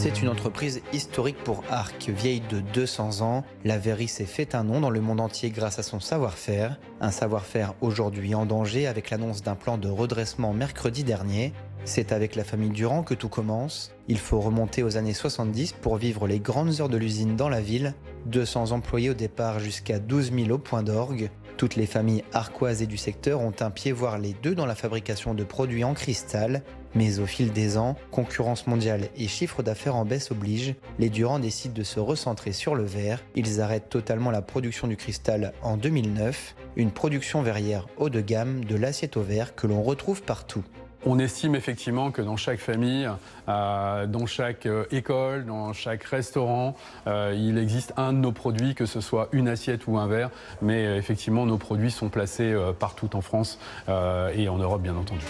C'est une entreprise historique pour Arques, vieille de 200 ans. La verrerie s'est fait un nom dans le monde entier grâce à son savoir-faire. Un savoir-faire aujourd'hui en danger avec l'annonce d'un plan de redressement mercredi dernier. C'est avec la famille Durand que tout commence. Il faut remonter aux années 70 pour vivre les grandes heures de l'usine dans la ville. 200 employés au départ jusqu'à 12 000 au point d'orgue. Toutes les familles arquoises et du secteur ont un pied, voire les deux, dans la fabrication de produits en cristal. Mais au fil des ans, concurrence mondiale et chiffre d'affaires en baisse obligent, les Durand décident de se recentrer sur le verre. Ils arrêtent totalement la production du cristal en 2009, une production verrière haut de gamme de l'assiette au verre que l'on retrouve partout. On estime effectivement que dans chaque famille, dans chaque école, dans chaque restaurant, il existe un de nos produits, que ce soit une assiette ou un verre. Mais effectivement, nos produits sont placés partout en France et en Europe, bien entendu.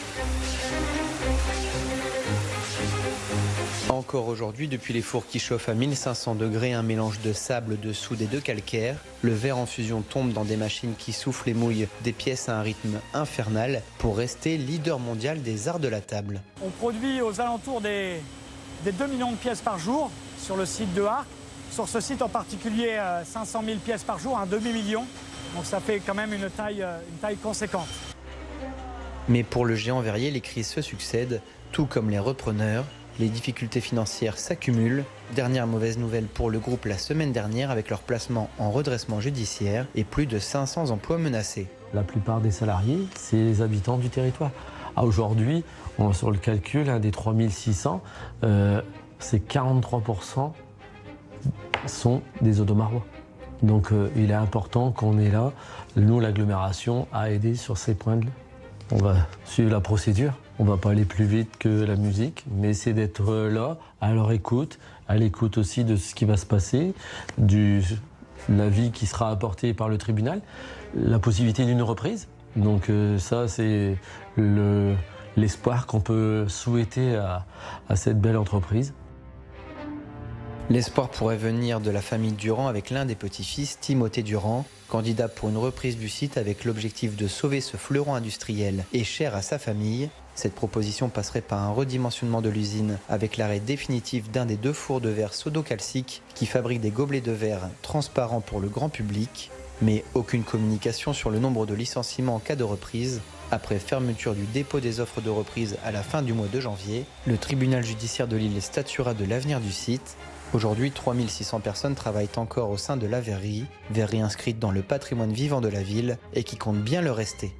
Encore aujourd'hui, depuis les fours qui chauffent à 1500 degrés, un mélange de sable, de soude et de calcaire, le verre en fusion tombe dans des machines qui soufflent et mouillent des pièces à un rythme infernal pour rester leader mondial des arts de la table. On produit aux alentours des 2 millions de pièces par jour sur le site de Arques. Sur ce site en particulier, 500 000 pièces par jour, un demi-million. Donc ça fait quand même une taille conséquente. Mais pour le géant verrier, les crises se succèdent, tout comme les repreneurs. Les difficultés financières s'accumulent. Dernière mauvaise nouvelle pour le groupe la semaine dernière avec leur placement en redressement judiciaire et plus de 500 emplois menacés. La plupart des salariés, c'est les habitants du territoire. Aujourd'hui, sur le calcul, des 3600, c'est 43% sont des Audomarois. Donc il est important qu'on ait là, nous l'agglomération, à aider sur ces points-là. On va suivre la procédure. On ne va pas aller plus vite que la musique, mais c'est d'être là, à leur écoute, à l'écoute aussi de ce qui va se passer, de l'avis qui sera apporté par le tribunal, la possibilité d'une reprise. Donc ça, c'est l'espoir qu'on peut souhaiter à cette belle entreprise. L'espoir pourrait venir de la famille Durand avec l'un des petits-fils, Timothée Durand, candidat pour une reprise du site avec l'objectif de sauver ce fleuron industriel et cher à sa famille. Cette proposition passerait par un redimensionnement de l'usine avec l'arrêt définitif d'un des 2 fours de verre sodo-calcique qui fabriquent des gobelets de verre transparents pour le grand public. Mais aucune communication sur le nombre de licenciements en cas de reprise. Après fermeture du dépôt des offres de reprise à la fin du mois de janvier, le tribunal judiciaire de Lille statuera de l'avenir du site. Aujourd'hui, 3600 personnes travaillent encore au sein de la verrerie inscrite dans le patrimoine vivant de la ville et qui compte bien le rester.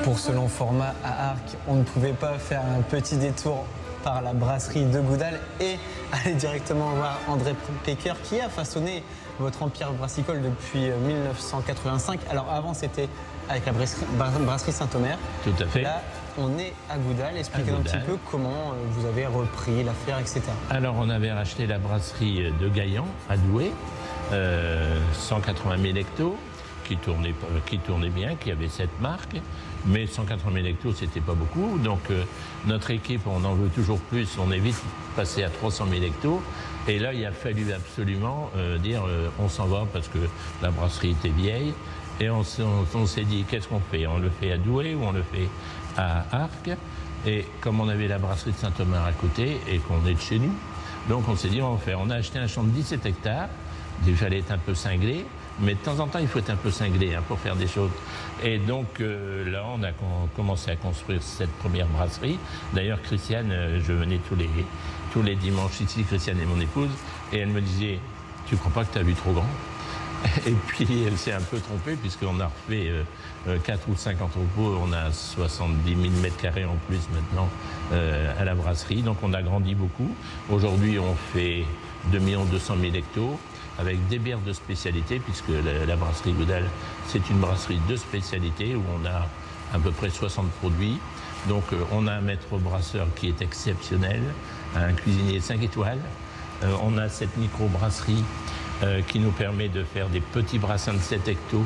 Pour ce long format à Arques, on ne pouvait pas faire un petit détour par la brasserie de Goudal et aller directement voir André Pecker qui a façonné votre empire brassicole depuis 1985. Alors avant, c'était avec la brasserie Saint-Omer. Tout à fait. Là, on est à Goudal. Expliquez-nous un petit peu comment vous avez repris l'affaire, etc. Alors, on avait racheté la brasserie de Gaillan, à Douai, 180 000 hectos, qui tournait bien, qui avait 7 marques. Mais 180 000 hectos, c'était pas beaucoup. Donc, notre équipe, on en veut toujours plus. On est vite passé à 300 000 hectos. Et là, il a fallu absolument dire on s'en va parce que la brasserie était vieille. Et on s'est dit, qu'est-ce qu'on fait? On le fait à Douai ou on le fait à Arques? Et comme on avait la brasserie de Saint-Omer à côté et qu'on est de chez nous, donc on s'est dit, on va faire. On a acheté un champ de 17 hectares. Il fallait être un peu cinglé. Mais de temps en temps, il faut être un peu cinglé pour faire des choses. Et donc là, on a commencé à construire cette première brasserie. D'ailleurs, Christiane, je venais tous les dimanches ici, Christiane est mon épouse, et elle me disait, tu crois pas que tu as vu trop grand? Et puis, elle s'est un peu trompée, puisqu'on a refait 4 ou 5 entrepôts. On a 70 000 mètres carrés en plus maintenant à la brasserie. Donc, on a grandi beaucoup. Aujourd'hui, on fait 2 200 000 hectos. Avec des bières de spécialité, puisque la brasserie Goudal, c'est une brasserie de spécialité où on a à peu près 60 produits. Donc on a un maître brasseur qui est exceptionnel, un cuisinier 5 étoiles. On a cette micro-brasserie qui nous permet de faire des petits brassins de 7 hectos.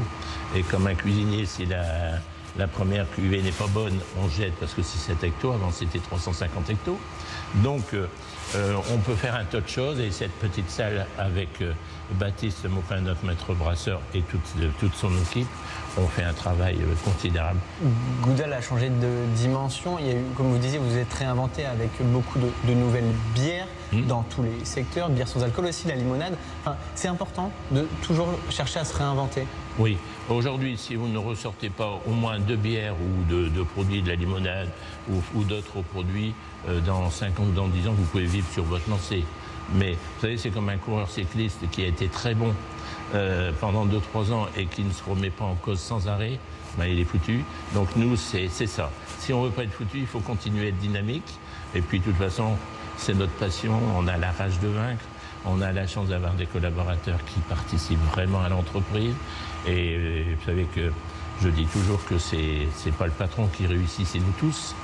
Et comme un cuisinier, c'est la première cuvée n'est pas bonne, on jette parce que c'est 7 hectos, avant c'était 350 hectos. Donc on peut faire un tas de choses et cette petite salle avec Baptiste Maupin, notre maître brasseur et toute son équipe, on fait un travail considérable. Goudal a changé de dimension. Il y a eu, comme vous disiez, vous êtes réinventé avec beaucoup de nouvelles bières dans tous les secteurs, bières sans alcool aussi, la limonade. Enfin, c'est important de toujours chercher à se réinventer. Oui, aujourd'hui, si vous ne ressortez pas au moins 2 bières ou de produits de la limonade ou d'autres produits, dans 5 ans ou dans 10 ans, vous pouvez vivre sur votre lancée. Mais vous savez, c'est comme un coureur cycliste qui a été très bon pendant 2-3 ans et qui ne se remet pas en cause sans arrêt, ben, il est foutu. Donc nous, c'est ça. Si on ne veut pas être foutu, il faut continuer à être dynamique. Et puis de toute façon, c'est notre passion, on a la rage de vaincre. On a la chance d'avoir des collaborateurs qui participent vraiment à l'entreprise. Et vous savez que je dis toujours que c'est pas le patron qui réussit, c'est nous tous.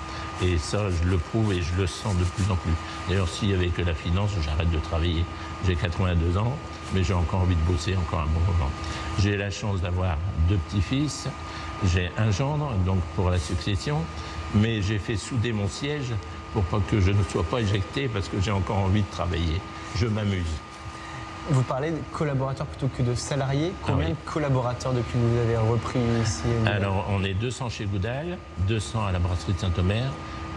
Et ça, je le prouve et je le sens de plus en plus. D'ailleurs, s'il n'y avait que la finance, j'arrête de travailler. J'ai 82 ans, mais j'ai encore envie de bosser encore un bon moment. J'ai la chance d'avoir 2 petits-fils. J'ai un gendre, donc pour la succession. Mais j'ai fait souder mon siège pour pas que je ne sois pas éjecté parce que j'ai encore envie de travailler. Je m'amuse. Vous parlez de collaborateurs plutôt que de salariés. Combien de collaborateurs depuis que vous avez repris ici? Alors, on est 200 chez Goudal, 200 à la brasserie de Saint-Omer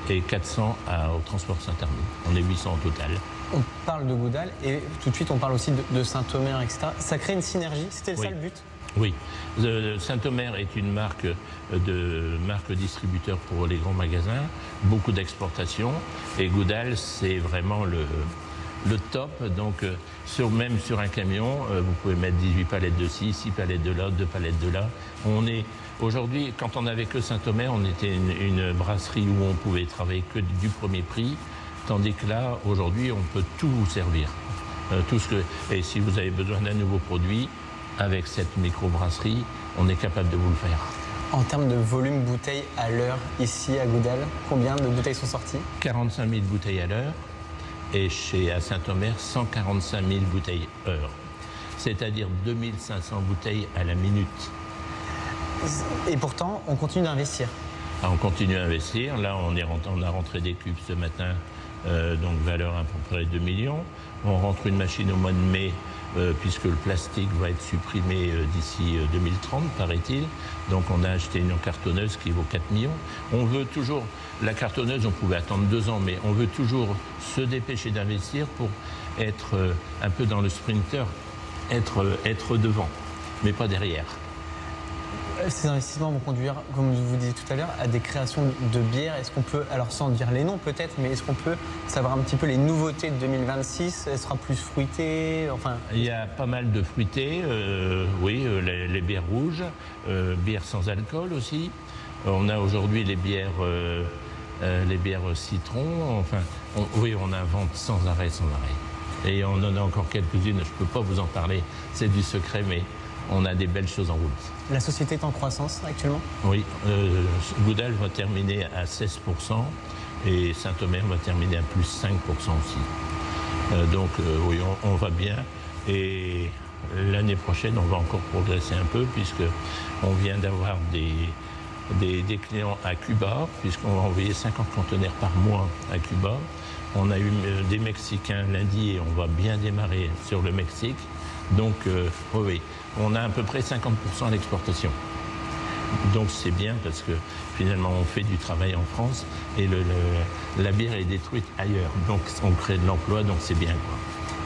et 400 au transport Saint-Armand. On est 800 au total. On parle de Goudal et tout de suite on parle aussi de Saint-Omer, etc. Ça crée une synergie, c'était ça le but? Oui. Saint-Omer est une marque distributeur pour les grands magasins, beaucoup d'exportation. Et Goudal, c'est vraiment le top. Donc, même sur un camion, vous pouvez mettre 18 palettes de ci, 6 palettes de là, 2 palettes de là. Aujourd'hui, quand on n'avait que Saint-Omer, on était une brasserie où on pouvait travailler que du premier prix. Tandis que là, aujourd'hui, on peut tout vous servir. Et si vous avez besoin d'un nouveau produit, avec cette microbrasserie, on est capable de vous le faire. En termes de volume bouteilles à l'heure, ici à Goudal, combien de bouteilles sont sorties? 45 000 bouteilles à l'heure et à Saint-Omer, 145 000 bouteilles heure. C'est-à-dire 2500 bouteilles à la minute. Et pourtant, on continue d'investir. On continue à investir. Là, on a rentré des cubes ce matin, donc valeur à peu près 2 millions. On rentre une machine au mois de mai, puisque le plastique va être supprimé d'ici 2030, paraît-il. Donc on a acheté une cartonneuse qui vaut 4 millions. On veut toujours, la cartonneuse, on pouvait attendre 2 ans, mais on veut toujours se dépêcher d'investir pour être un peu dans le sprinter, être devant, mais pas derrière. Ces investissements vont conduire, comme je vous disais tout à l'heure, à des créations de bières. Est-ce qu'on peut, alors sans dire les noms peut-être, mais est-ce qu'on peut savoir un petit peu les nouveautés de 2026? Elle sera plus fruitée, enfin... Il y a pas mal de fruités, oui, les bières rouges, bières sans alcool aussi. On a aujourd'hui les bières citron, enfin, on invente sans arrêt. Et on en a encore quelques-unes, je ne peux pas vous en parler, c'est du secret, mais on a des belles choses en route. La société est en croissance actuellement? Oui, Goudal va terminer à 16% et Saint-Omer va terminer à plus 5% aussi. Donc oui, on va bien et l'année prochaine, on va encore progresser un peu puisqu'on vient d'avoir des clients à Cuba, puisqu'on va envoyer 50 conteneurs par mois à Cuba. On a eu des Mexicains lundi et on va bien démarrer sur le Mexique. Donc, oui, on a à peu près 50% à l'exportation. Donc, c'est bien parce que finalement, on fait du travail en France et la bière est détruite ailleurs. Donc, on crée de l'emploi, donc c'est bien, quoi.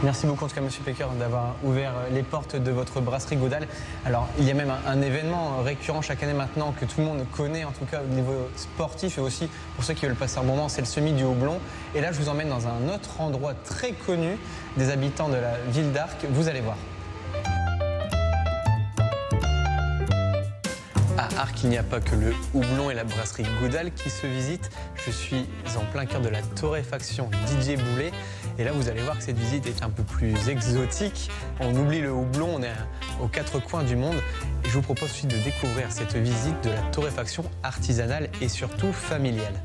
Merci beaucoup en tout cas, Monsieur Pecker, d'avoir ouvert les portes de votre brasserie Goudal. Alors, il y a même un événement récurrent chaque année maintenant que tout le monde connaît, en tout cas au niveau sportif et aussi pour ceux qui veulent passer un moment, c'est le Semis du Houblon. Et là, je vous emmène dans un autre endroit très connu des habitants de la ville d'Arques. Vous allez voir. À Arques, il n'y a pas que le houblon et la brasserie Goudal qui se visitent. Je suis en plein cœur de la torréfaction Didier Boulet. Et là, vous allez voir que cette visite est un peu plus exotique. On oublie le houblon, on est aux 4 coins du monde. Et je vous propose aussi de découvrir cette visite de la torréfaction artisanale et surtout familiale.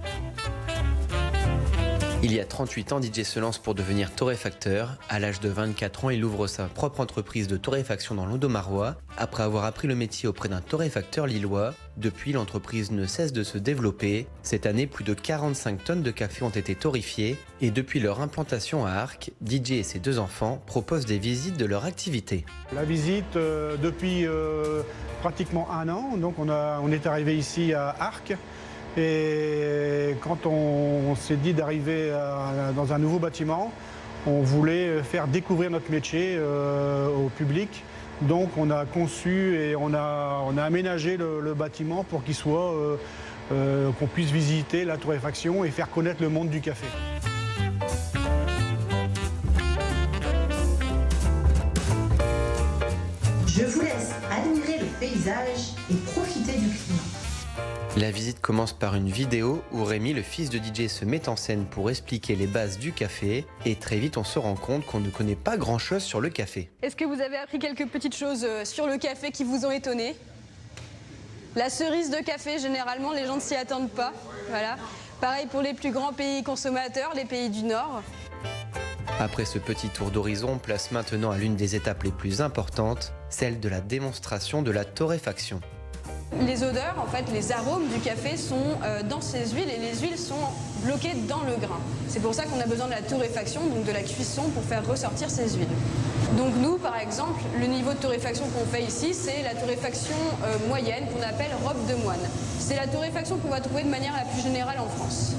Il y a 38 ans, DJ se lance pour devenir torréfacteur. À l'âge de 24 ans, il ouvre sa propre entreprise de torréfaction dans l'Audomarois, après avoir appris le métier auprès d'un torréfacteur lillois. Depuis, l'entreprise ne cesse de se développer. Cette année, plus de 45 tonnes de café ont été torréfiées. Et depuis leur implantation à Arques, DJ et ses 2 enfants proposent des visites de leur activité. La visite, depuis pratiquement 1 an, donc on est arrivé ici à Arques. Et quand on s'est dit d'arriver dans un nouveau bâtiment, on voulait faire découvrir notre métier au public. Donc on a conçu et on a aménagé le bâtiment pour qu'il soit, qu'on puisse visiter la torréfaction et faire connaître le monde du café. Je vous laisse admirer le paysage et profiter du climat. La visite commence par une vidéo où Rémi, le fils de DJ, se met en scène pour expliquer les bases du café. Et très vite, on se rend compte qu'on ne connaît pas grand-chose sur le café. Est-ce que vous avez appris quelques petites choses sur le café qui vous ont étonné? La cerise de café, généralement, les gens ne s'y attendent pas. Voilà. Pareil pour les plus grands pays consommateurs, les pays du Nord. Après ce petit tour d'horizon, on place maintenant à l'une des étapes les plus importantes, celle de la démonstration de la torréfaction. Les odeurs, en fait, les arômes du café sont dans ces huiles et les huiles sont bloquées dans le grain. C'est pour ça qu'on a besoin de la torréfaction, donc de la cuisson, pour faire ressortir ces huiles. Donc nous, par exemple, le niveau de torréfaction qu'on fait ici, c'est la torréfaction moyenne qu'on appelle robe de moine. C'est la torréfaction qu'on va trouver de manière la plus générale en France.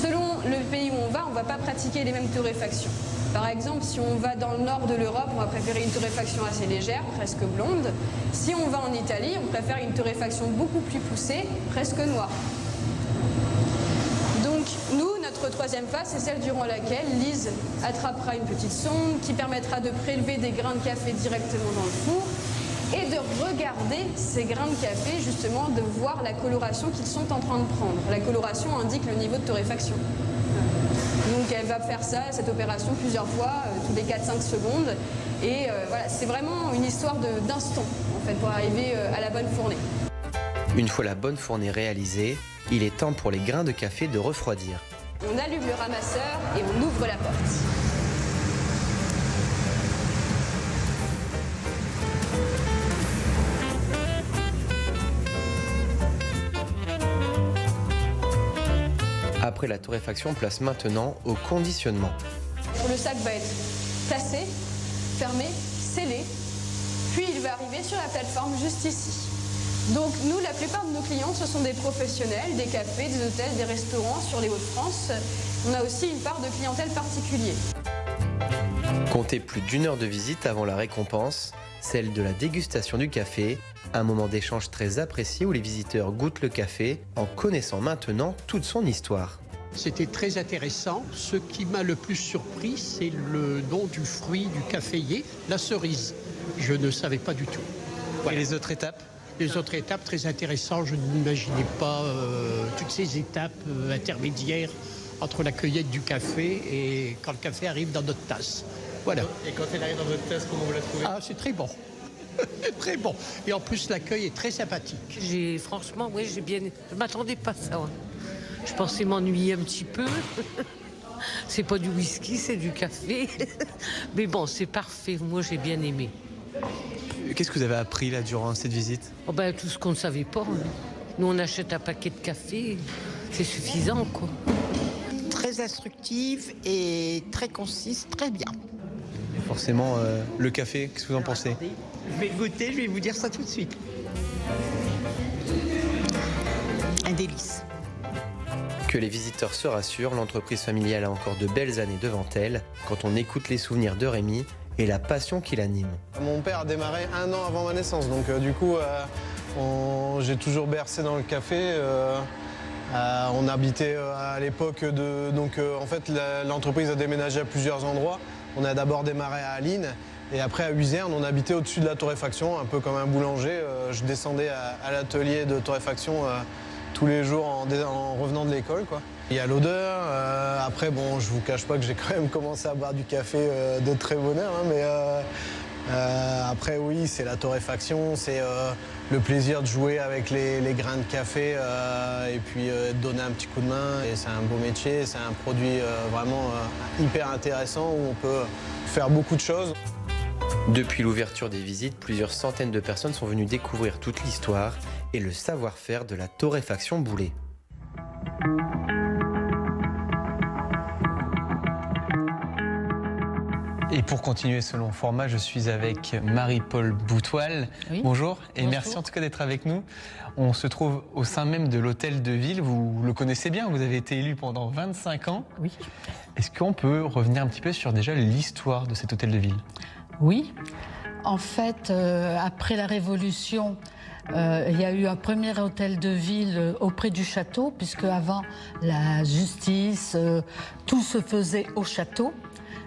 Selon le pays où on va pas pratiquer les mêmes torréfactions. Par exemple, si on va dans le nord de l'Europe, on va préférer une torréfaction assez légère, presque blonde. Si on va en Italie, on préfère une torréfaction beaucoup plus poussée, presque noire. Donc nous, notre troisième phase, c'est celle durant laquelle Lise attrapera une petite sonde qui permettra de prélever des grains de café directement dans le four et de regarder ces grains de café, justement, de voir la coloration qu'ils sont en train de prendre. La coloration indique le niveau de torréfaction. Donc elle va faire ça, cette opération, plusieurs fois, tous les 4-5 secondes. Et voilà, c'est vraiment une histoire d'instant, en fait, pour arriver à la bonne fournée. Une fois la bonne fournée réalisée, il est temps pour les grains de café de refroidir. On allume le ramasseur et on ouvre la porte. Après la torréfaction, on place maintenant au conditionnement. Le sac va être placé, fermé, scellé, puis il va arriver sur la plateforme juste ici. Donc nous, la plupart de nos clients, ce sont des professionnels, des cafés, des hôtels, des restaurants sur les Hauts-de-France. On a aussi une part de clientèle particulier. Comptez plus d'1 heure de visite avant la récompense, celle de la dégustation du café, un moment d'échange très apprécié où les visiteurs goûtent le café en connaissant maintenant toute son histoire. C'était très intéressant. Ce qui m'a le plus surpris, c'est le nom du fruit du caféier, la cerise. Je ne savais pas du tout. Voilà. Et les autres étapes? Les autres étapes, très intéressantes. Je n'imaginais pas toutes ces étapes intermédiaires entre la cueillette du café et quand le café arrive dans notre tasse. Voilà. Et quand elle arrive dans votre tasse, comment vous la trouvez? Ah, c'est très bon. Très bon. Et en plus, l'accueil est très sympathique. Franchement, oui, j'ai bien... Je ne m'attendais pas à ça. Ouais. Je pensais m'ennuyer un petit peu. C'est pas du whisky, c'est du café. Mais bon, c'est parfait. Moi, j'ai bien aimé. Qu'est-ce que vous avez appris là durant cette visite? Oh ben, tout ce qu'on ne savait pas. Hein. Nous, on achète un paquet de café. C'est suffisant, quoi. Très instructive et très concise, très bien. Et forcément, le café, qu'est-ce que vous en pensez? Je vais goûter, je vais vous dire ça tout de suite. Un délice. Que les visiteurs se rassurent, l'entreprise familiale a encore de belles années devant elle quand on écoute les souvenirs de Rémi et la passion qui l'anime. Mon père a démarré 1 an avant ma naissance, donc du coup, j'ai toujours bercé dans le café. On habitait à l'époque en fait, l'entreprise a déménagé à plusieurs endroits. On a d'abord démarré à Alines et après à Uzerne, on habitait au-dessus de la torréfaction, un peu comme un boulanger. Je descendais à l'atelier de torréfaction tous les jours en revenant de l'école, quoi. Il y a l'odeur. Après, bon, je vous cache pas que j'ai quand même commencé à boire du café de très bonne heure, hein, mais Après oui, c'est la torréfaction, c'est le plaisir de jouer avec les grains de café et puis de donner un petit coup de main. Et c'est un beau métier, c'est un produit vraiment hyper intéressant où on peut faire beaucoup de choses. Depuis l'ouverture des visites, plusieurs centaines de personnes sont venues découvrir toute l'histoire et le savoir-faire de la torréfaction Boulet. Et pour continuer ce long format, je suis avec Marie-Paul Boutoil. Oui. Bonjour et Bonjour. merci en tout cas d'être avec nous. On se trouve au sein même de l'Hôtel de Ville. Vous le connaissez bien, vous avez été élu pendant 25 ans. Oui. Est-ce qu'on peut revenir un petit peu sur déjà l'histoire de cet Hôtel de Ville? Oui. En fait, après la Révolution, il y a eu un premier hôtel de ville auprès du château, puisque avant la justice, tout se faisait au château.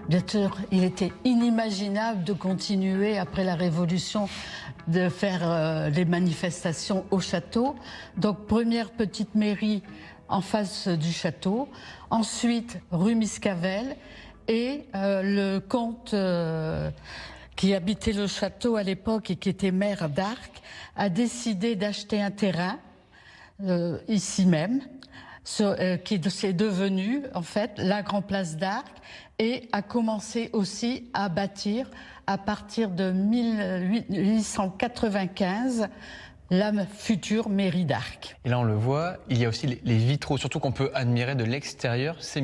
Bien sûr, il était inimaginable de continuer après la Révolution de faire les manifestations au château. Donc, première petite mairie en face du château. Ensuite, rue Miscavel. Et le comte qui habitait le château à l'époque et qui était maire d'Arques a décidé d'acheter un terrain ici même, qui s'est devenu en fait la Grande Place d'Arques, et a commencé aussi à bâtir à partir de 1895 la future mairie d'Arques. Et là on le voit, il y a aussi les vitraux, surtout qu'on peut admirer de l'extérieur. Ces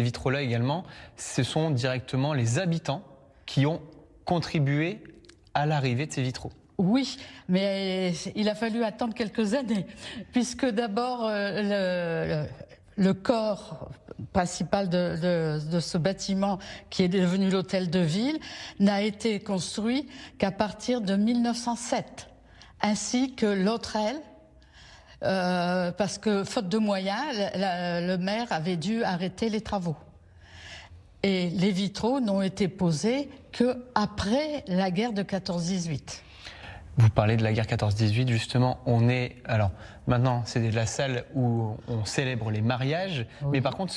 vitraux-là également, ce sont directement les habitants qui ont contribué à l'arrivée de ces vitraux. Oui, mais il a fallu attendre quelques années, puisque d'abord le corps principal de ce bâtiment, qui est devenu l'hôtel de ville, n'a été construit qu'à partir de 1907, ainsi que l'autre aile, parce que faute de moyens, le maire avait dû arrêter les travaux. Et les vitraux n'ont été posés qu'après la guerre de 14-18. Vous parlez de la guerre 14-18, justement, alors maintenant c'est la salle où on célèbre les mariages, oui. Mais par contre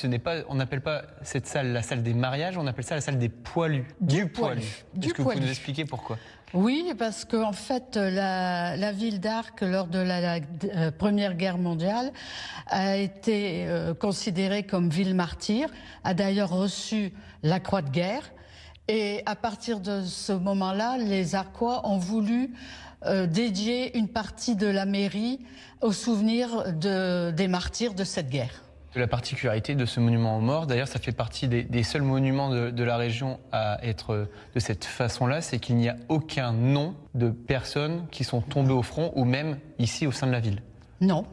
on n'appelle pas cette salle la salle des mariages, on appelle ça la salle des poilus. Du poilu. Est-ce que vous pouvez nous expliquer pourquoi? Oui, parce qu'en fait la ville d'Arques, lors de la Première Guerre mondiale, a été considérée comme ville martyre, a d'ailleurs reçu la Croix de guerre, et à partir de ce moment-là, les Arquois ont voulu dédier une partie de la mairie au souvenir des martyrs de cette guerre. La particularité de ce monument aux morts, d'ailleurs ça fait partie des seuls monuments de la région à être de cette façon-là, c'est qu'il n'y a aucun nom de personnes qui sont tombées au front ou même ici au sein de la ville. Non,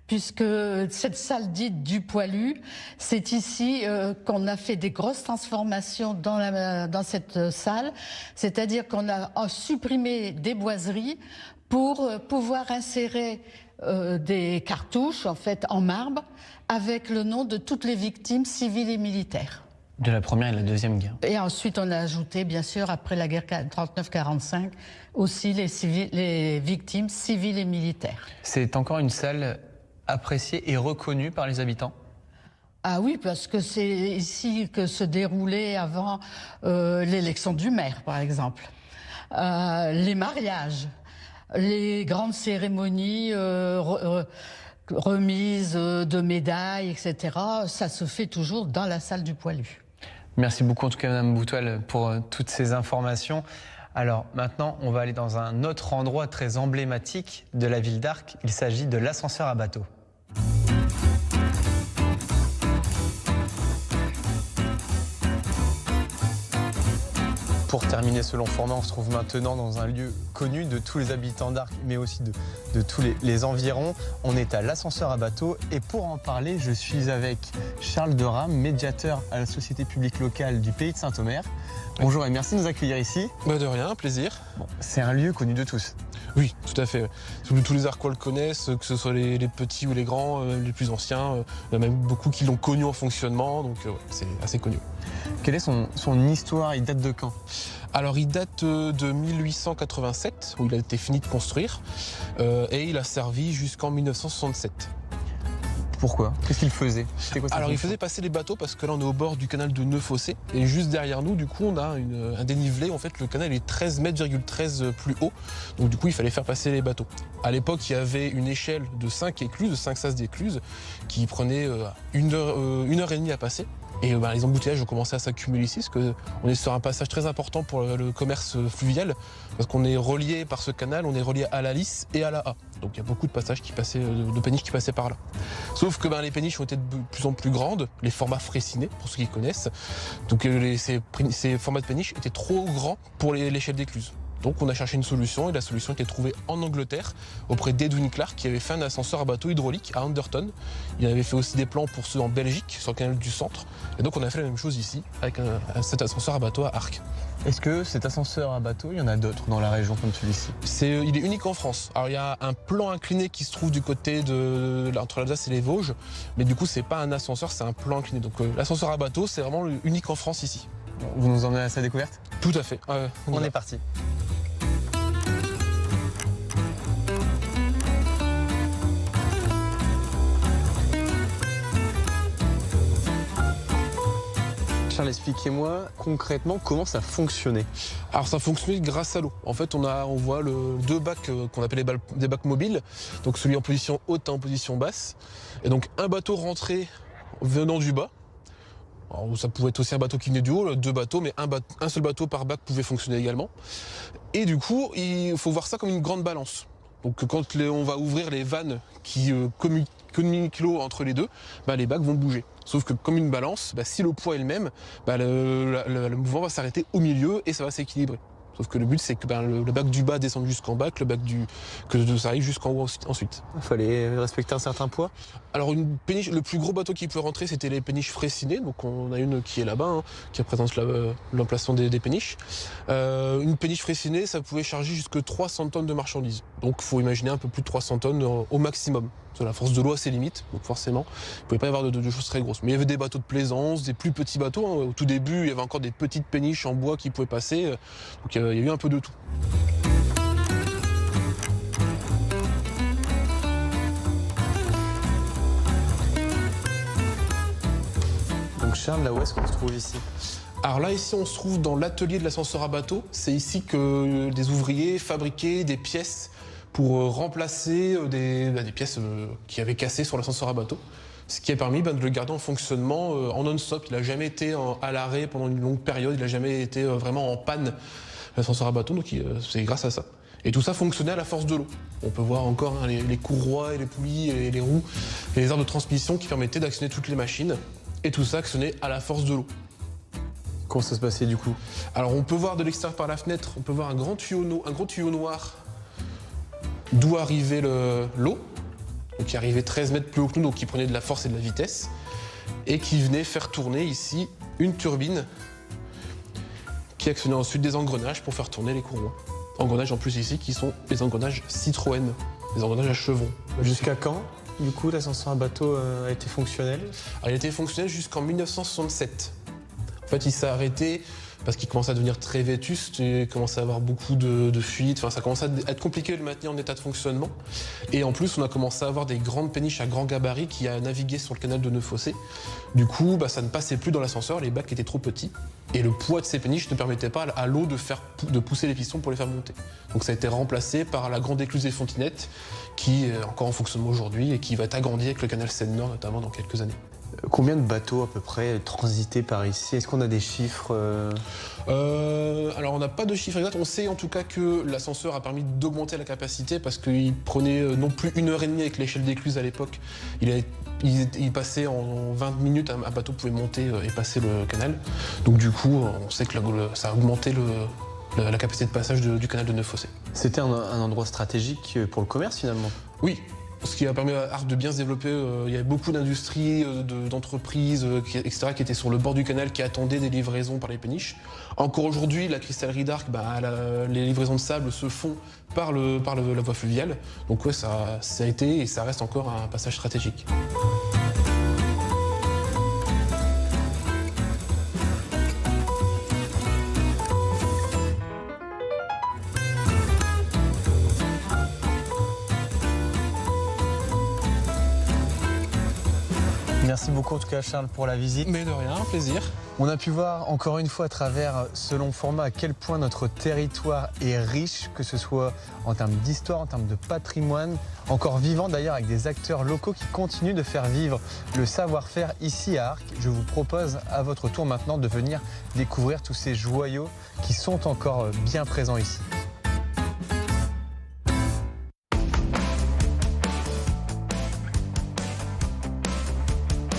puisque cette salle dite du poilu, c'est ici qu'on a fait des grosses transformations dans cette salle, c'est-à-dire qu'on a supprimé des boiseries pour pouvoir insérer des cartouches en fait en marbre avec le nom de toutes les victimes civiles et militaires. De la Première et la Deuxième Guerre. Et ensuite on a ajouté bien sûr après la guerre 39-45 aussi les victimes civiles et militaires. C'est encore une salle appréciée et reconnue par les habitants? Ah oui, parce que c'est ici que se déroulait avant l'élection du maire, par exemple. Les mariages, les grandes cérémonies, remises de médailles, etc. Ça se fait toujours dans la salle du poilu. Merci beaucoup en tout cas Madame Boutoil pour toutes ces informations. Alors maintenant, on va aller dans un autre endroit très emblématique de la ville d'Arques. Il s'agit de l'ascenseur à bateau. Pour terminer ce long format, on se trouve maintenant dans un lieu connu de tous les habitants d'Arques, mais aussi de tous les environs. On est à l'ascenseur à bateau et pour en parler, je suis avec Charles Deram, médiateur à la Société publique locale du Pays de Saint-Omer. Bonjour et merci de nous accueillir ici. Bah de rien, plaisir. Bon, c'est un lieu connu de tous. Oui, tout à fait. Tous les Arquois le connaissent, que ce soit les petits ou les grands, les plus anciens. Il y en a même beaucoup qui l'ont connu en fonctionnement, donc ouais, c'est assez connu. Quelle est son histoire? Il date de quand? Alors il date de 1887, où il a été fini de construire, et il a servi jusqu'en 1967. Pourquoi? Qu'est-ce qu'il faisait? C'était quoi, Alors il faisait passer les bateaux parce que là on est au bord du canal de Neuf-Fossés et juste derrière nous du coup on a un dénivelé. En fait le canal est 13,13 mètres plus haut, donc du coup il fallait faire passer les bateaux. À l'époque il y avait une échelle de 5 écluses, de 5 sas d'écluses qui prenait 1h30 à passer. Et les embouteillages ont commencé à s'accumuler ici, parce qu'on est sur un passage très important pour le commerce fluvial, parce qu'on est relié par ce canal, on est relié à la Lys et à la A. Donc il y a beaucoup de passages qui passaient, de péniches qui passaient par là. Sauf que les péniches ont été de plus en plus grandes, les formats fraicinés, pour ceux qui connaissent. Donc ces formats de péniches étaient trop grands pour l'échelle d'écluse. Donc on a cherché une solution et la solution était trouvée en Angleterre auprès d'Edwin Clark qui avait fait un ascenseur à bateau hydraulique à Anderton. Il avait fait aussi des plans pour ceux en Belgique sur le canal du Centre. Et donc on a fait la même chose ici avec cet ascenseur à bateau à Arques. Est-ce que cet ascenseur à bateau, il y en a d'autres dans la région comme celui-ci? Il est unique en France. Alors il y a un plan incliné qui se trouve du côté entre l'Alsace et les Vosges, mais du coup c'est pas un ascenseur, c'est un plan incliné. Donc l'ascenseur à bateau c'est vraiment unique en France ici. Vous nous emmenez à sa découverte? Tout à fait. On est parti. Charles, expliquez-moi concrètement comment ça fonctionnait. Alors ça fonctionnait grâce à l'eau. En fait, on voit deux bacs qu'on appelle des bacs mobiles. Donc celui en position haute et en position basse. Et donc un bateau rentré venant du bas. Alors, ça pouvait être aussi un bateau qui venait du haut, 2 bateaux, mais un seul bateau par bac pouvait fonctionner également. Et du coup, il faut voir ça comme une grande balance. Donc quand on va ouvrir les vannes qui communiquent l'eau entre les deux, les bacs vont bouger. Sauf que comme une balance, si le poids est le même, le mouvement va s'arrêter au milieu et ça va s'équilibrer. Sauf que le but c'est que le bac du bas descende jusqu'en bas, que ça arrive jusqu'en haut ensuite. Il fallait respecter un certain poids. Alors une péniche, le plus gros bateau qui pouvait rentrer c'était les péniches fraissinées, donc on a une qui est là-bas, qui représente l'emplacement des péniches. Une péniche fraicinée ça pouvait charger jusque 300 tonnes de marchandises. Donc il faut imaginer un peu plus de 300 tonnes au maximum. La force de l'eau a ses limites, donc forcément, il ne pouvait pas y avoir de choses très grosses. Mais il y avait des bateaux de plaisance, des plus petits bateaux. Au tout début, il y avait encore des petites péniches en bois qui pouvaient passer. Donc il y a eu un peu de tout. Donc Charles, là où est-ce qu'on se trouve ici? Alors là, ici, on se trouve dans l'atelier de l'ascenseur à bateau. C'est ici que des ouvriers fabriquaient des pièces pour remplacer des pièces qui avaient cassé sur l'ascenseur à bateau. Ce qui a permis de le garder en fonctionnement en non-stop. Il n'a jamais été à l'arrêt pendant une longue période, il n'a jamais été vraiment en panne, l'ascenseur à bateau, donc c'est grâce à ça. Et tout ça fonctionnait à la force de l'eau. On peut voir encore les courroies et les poulies et les roues et les aires de transmission qui permettaient d'actionner toutes les machines. Et tout ça actionnait à la force de l'eau. Comment ça se passait du coup? Alors on peut voir de l'extérieur par la fenêtre, on peut voir un gros tuyau noir d'où arrivait l'eau, qui arrivait 13 mètres plus haut que nous, donc qui prenait de la force et de la vitesse, et qui venait faire tourner ici une turbine qui actionnait ensuite des engrenages pour faire tourner les courroies. Engrenages en plus ici qui sont des engrenages Citroën, des engrenages à chevrons. Jusqu'à quand, du coup, l'ascenseur à bateau a été fonctionnel? Alors, il a été fonctionnel jusqu'en 1967. En fait, il s'est arrêté parce qu'il commençait à devenir très vétuste, il commençait à avoir beaucoup de fuites, ça commençait à être compliqué de le maintenir en état de fonctionnement. Et en plus, on a commencé à avoir des grandes péniches à grand gabarit qui a navigué sur le canal de Neuf-Fossés. Du coup, ça ne passait plus dans l'ascenseur, les bacs étaient trop petits. Et le poids de ces péniches ne permettait pas à l'eau de pousser les pistons pour les faire monter. Donc ça a été remplacé par la grande écluse des Fontinettes, qui est encore en fonctionnement aujourd'hui et qui va être agrandie avec le canal Seine-Nord, notamment dans quelques années. Combien de bateaux à peu près transitaient par ici? Est-ce qu'on a des chiffres? Alors on n'a pas de chiffres exacts. On sait en tout cas que l'ascenseur a permis d'augmenter la capacité parce qu'il prenait non plus 1h30 avec l'échelle d'écluse à l'époque. Il passait en 20 minutes, un bateau pouvait monter et passer le canal. Donc du coup, on sait que ça a augmenté la capacité de passage du canal de Neuf-Fossés. C'était un endroit stratégique pour le commerce finalement? Oui. Ce qui a permis à Arques de bien se développer. Il y avait beaucoup d'industries, d'entreprises, etc., qui étaient sur le bord du canal, qui attendaient des livraisons par les péniches. Encore aujourd'hui, la cristallerie d'Arques, les livraisons de sable se font par la voie fluviale. Donc ouais, ça a été et ça reste encore un passage stratégique. Merci beaucoup en tout cas Charles pour la visite. Mais de rien, un plaisir. On a pu voir encore une fois à travers ce long format à quel point notre territoire est riche, que ce soit en termes d'histoire, en termes de patrimoine, encore vivant d'ailleurs avec des acteurs locaux qui continuent de faire vivre le savoir-faire ici à Arques. Je vous propose à votre tour maintenant de venir découvrir tous ces joyaux qui sont encore bien présents ici.